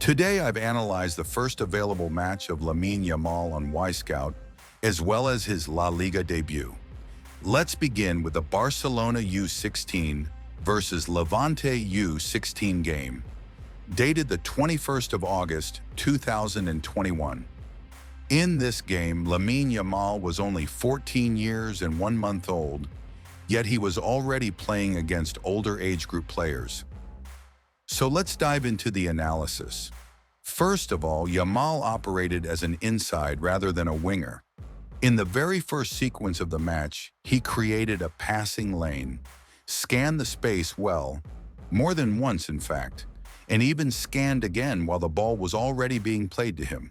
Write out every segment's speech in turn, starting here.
Today, I've analyzed the first available match of Lamine Yamal on Y-Scout, as well as his La Liga debut. Let's begin with the Barcelona U16 versus Levante U16 game, dated the 21st of August, 2021. In this game, Lamine Yamal was only 14 years and 1 month old, yet he was already playing against older age group players. So let's dive into the analysis. First of all, Yamal operated as an inside rather than a winger. In the very first sequence of the match, he created a passing lane, scanned the space well, more than once in fact, and even scanned again while the ball was already being played to him.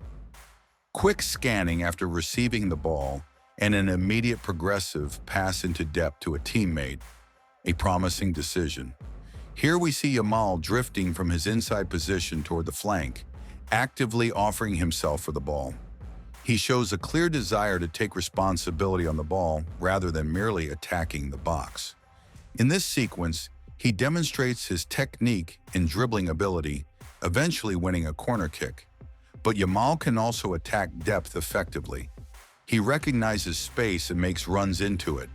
Quick scanning after receiving the ball and an immediate progressive pass into depth to a teammate, a promising decision. Here we see Yamal drifting from his inside position toward the flank, actively offering himself for the ball. He shows a clear desire to take responsibility on the ball rather than merely attacking the box. In this sequence, he demonstrates his technique and dribbling ability, eventually winning a corner kick. But Yamal can also attack depth effectively. He recognizes space and makes runs into it.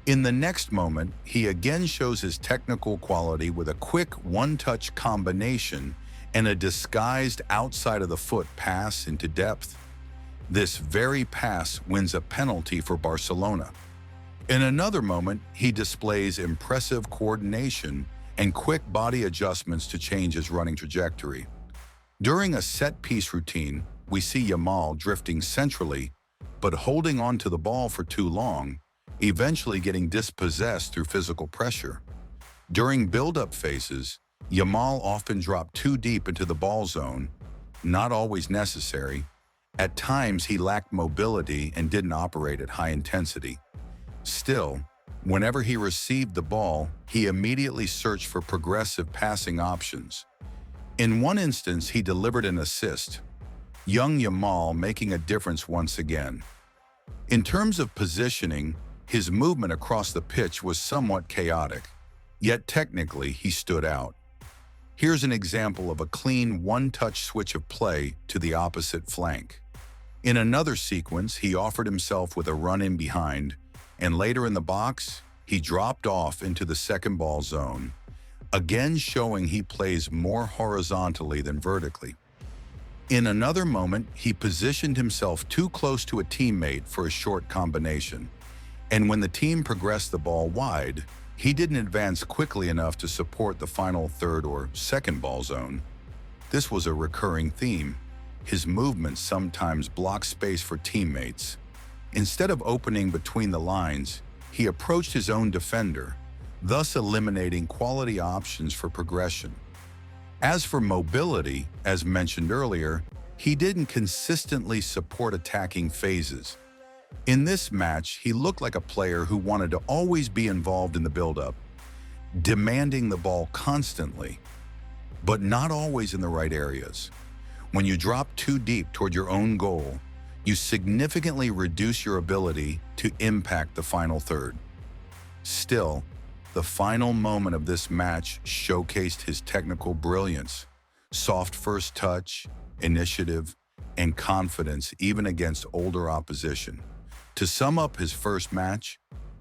In the next moment, he again shows his technical quality with a quick one-touch combination and a disguised outside-of-the-foot pass into depth. This very pass wins a penalty for Barcelona. In another moment, he displays impressive coordination and quick body adjustments to change his running trajectory. During a set-piece routine, we see Yamal drifting centrally, but holding on to the ball for too long, eventually getting dispossessed through physical pressure. During build-up phases, Yamal often dropped too deep into the ball zone, not always necessary. At times, he lacked mobility and didn't operate at high intensity. Still, whenever he received the ball, he immediately searched for progressive passing options. In one instance, he delivered an assist, young Yamal making a difference once again. In terms of positioning, his movement across the pitch was somewhat chaotic, yet technically he stood out. Here's an example of a clean one-touch switch of play to the opposite flank. In another sequence, he offered himself with a run in behind, and later in the box, he dropped off into the second ball zone, again showing he plays more horizontally than vertically. In another moment, he positioned himself too close to a teammate for a short combination. And when the team progressed the ball wide, he didn't advance quickly enough to support the final third or second ball zone. This was a recurring theme. His movements sometimes blocked space for teammates. Instead of opening between the lines, he approached his own defender, thus eliminating quality options for progression. As for mobility, as mentioned earlier, he didn't consistently support attacking phases. In this match, he looked like a player who wanted to always be involved in the build-up, demanding the ball constantly, but not always in the right areas. When you drop too deep toward your own goal, you significantly reduce your ability to impact the final third. Still, the final moment of this match showcased his technical brilliance, soft first touch, initiative, and confidence even against older opposition. To sum up his first match,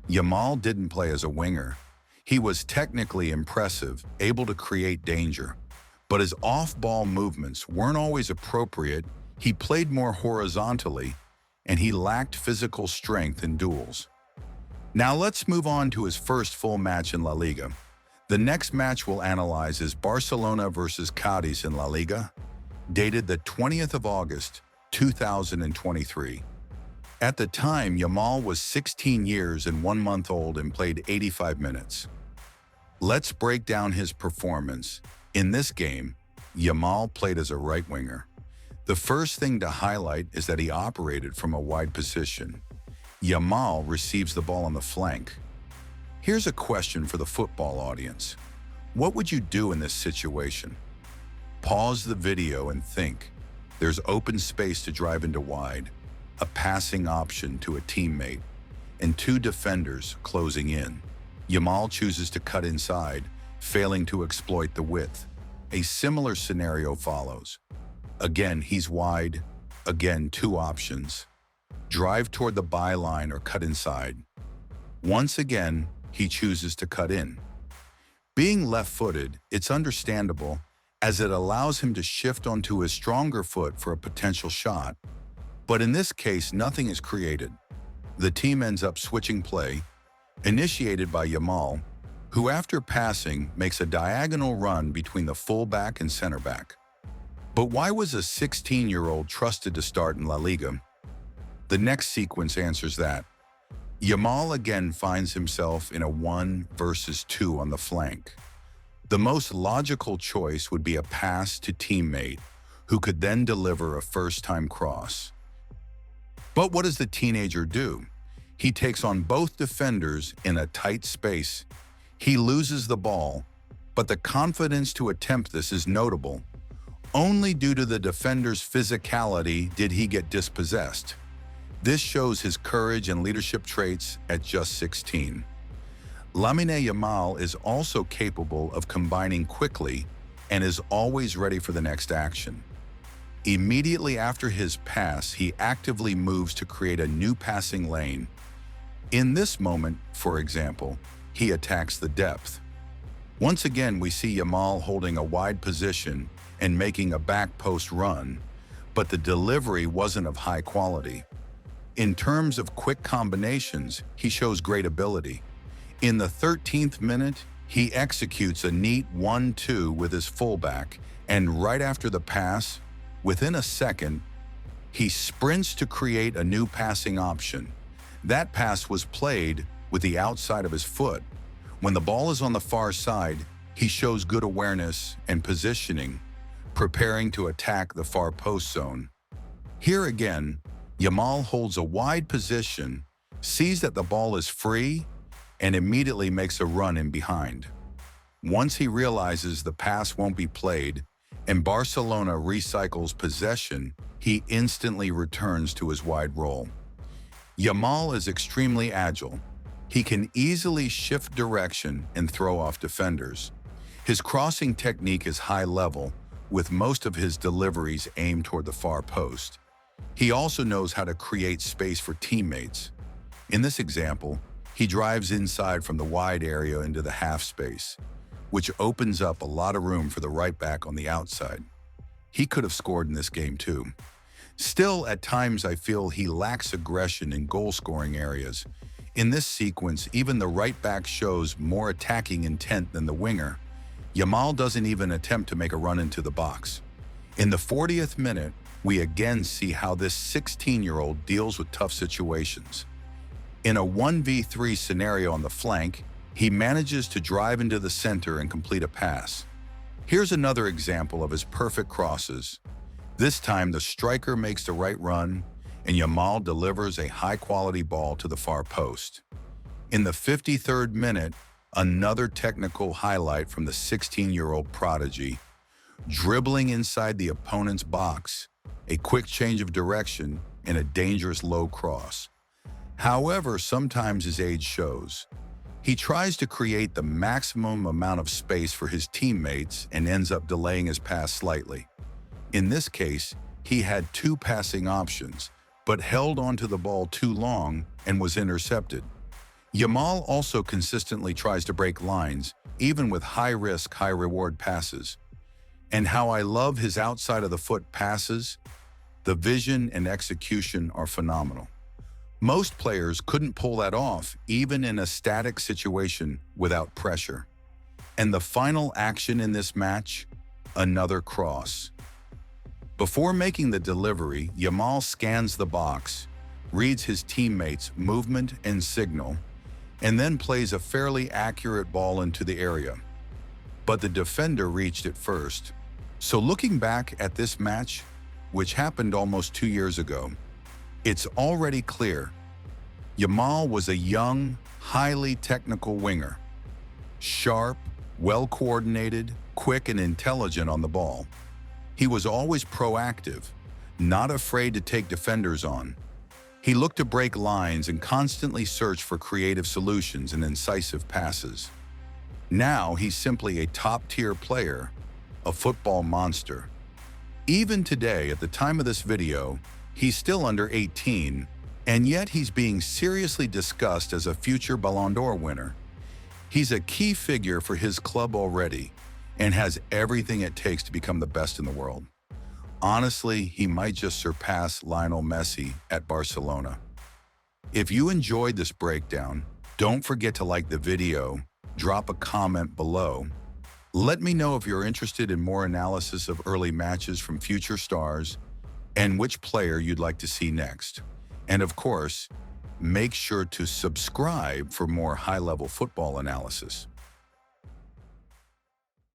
Yamal didn't play as a winger. He was technically impressive, able to create danger, but his off-ball movements weren't always appropriate. He played more horizontally, and he lacked physical strength in duels. Now let's move on to his first full match in La Liga. The next match we'll analyze is Barcelona versus Cádiz in La Liga, dated the 20th of August, 2023. At the time, Yamal was 16 years and 1 month old and played 85 minutes. Let's break down his performance. In this game, Yamal played as a right winger. The first thing to highlight is that he operated from a wide position. Yamal receives the ball on the flank. Here's a question for the football audience. What would you do in this situation? Pause the video and think. There's open space to drive into wide, a passing option to a teammate, and 2 defenders closing in. Yamal chooses to cut inside, failing to exploit the width. a similar scenario follows. Again, he's wide. Again, two options: drive toward the byline or cut inside. Once again, he chooses to cut in. Being left-footed, it's understandable, as it allows him to shift onto his stronger foot for a potential shot. But in this case, nothing is created. The team ends up switching play, initiated by Yamal, who after passing makes a diagonal run between the fullback and center back. But why was a 16-year-old trusted to start in La Liga? The next sequence answers that. Yamal again finds himself in a 1 versus 2 on the flank. The most logical choice would be a pass to teammate, who could then deliver a first-time cross. But what does the teenager do? He takes on both defenders in a tight space. He loses the ball, but the confidence to attempt this is notable. Only due to the defender's physicality did he get dispossessed. This shows his courage and leadership traits at just 16. Lamine Yamal is also capable of combining quickly and is always ready for the next action. Immediately after his pass, he actively moves to create a new passing lane. In this moment, for example, he attacks the depth. Once again, we see Yamal holding a wide position and making a back post run, but the delivery wasn't of high quality. In terms of quick combinations, he shows great ability. In the 13th minute, he executes a neat 1-2 with his fullback, and right after the pass, within a second, he sprints to create a new passing option. That pass was played with the outside of his foot. When the ball is on the far side, he shows good awareness and positioning, preparing to attack the far post zone. Here again, Yamal holds a wide position, sees that the ball is free, and immediately makes a run in behind. Once he realizes the pass won't be played and Barcelona recycles possession, he instantly returns to his wide role. Yamal is extremely agile. He can easily shift direction and throw off defenders. His crossing technique is high level, with most of his deliveries aimed toward the far post. He also knows how to create space for teammates. In this example, he drives inside from the wide area into the half space, which opens up a lot of room for the right back on the outside. He could have scored in this game too. Still, at times I feel he lacks aggression in goal-scoring areas. In this sequence, even the right back shows more attacking intent than the winger. Yamal doesn't even attempt to make a run into the box. In the 40th minute, we again see how this 16-year-old deals with tough situations. In a 1v3 scenario on the flank, he manages to drive into the center and complete a pass. Here's another example of his perfect crosses. This time, the striker makes the right run, and Yamal delivers a high-quality ball to the far post. In the 53rd minute, another technical highlight from the 16-year-old prodigy. Dribbling inside the opponent's box, a quick change of direction, and a dangerous low cross. However, sometimes his age shows. He tries to create the maximum amount of space for his teammates and ends up delaying his pass slightly. In this case, he had two passing options, but held onto the ball too long and was intercepted. Yamal also consistently tries to break lines, even with high-risk, high-reward passes. And how I love his outside-of-the-foot passes. The vision and execution are phenomenal. Most players couldn't pull that off, even in a static situation without pressure. And the final action in this match, another cross. Before making the delivery, Yamal scans the box, reads his teammates' movement and signal, and then plays a fairly accurate ball into the area. But the defender reached it first. So looking back at this match, which happened almost 2 years ago, it's already clear. Yamal was a young, highly technical winger. Sharp, well-coordinated, quick and intelligent on the ball. He was always proactive, not afraid to take defenders on. He looked to break lines and constantly searched for creative solutions and incisive passes. Now he's simply a top-tier player, a football monster. Even today, at the time of this video, he's still under 18, and yet he's being seriously discussed as a future Ballon d'Or winner. He's a key figure for his club already, and has everything it takes to become the best in the world. Honestly, he might just surpass Lionel Messi at Barcelona. If you enjoyed this breakdown, don't forget to like the video, drop a comment below. Let me know if you're interested in more analysis of early matches from future stars and which player you'd like to see next. And of course, make sure to subscribe for more high-level football analysis.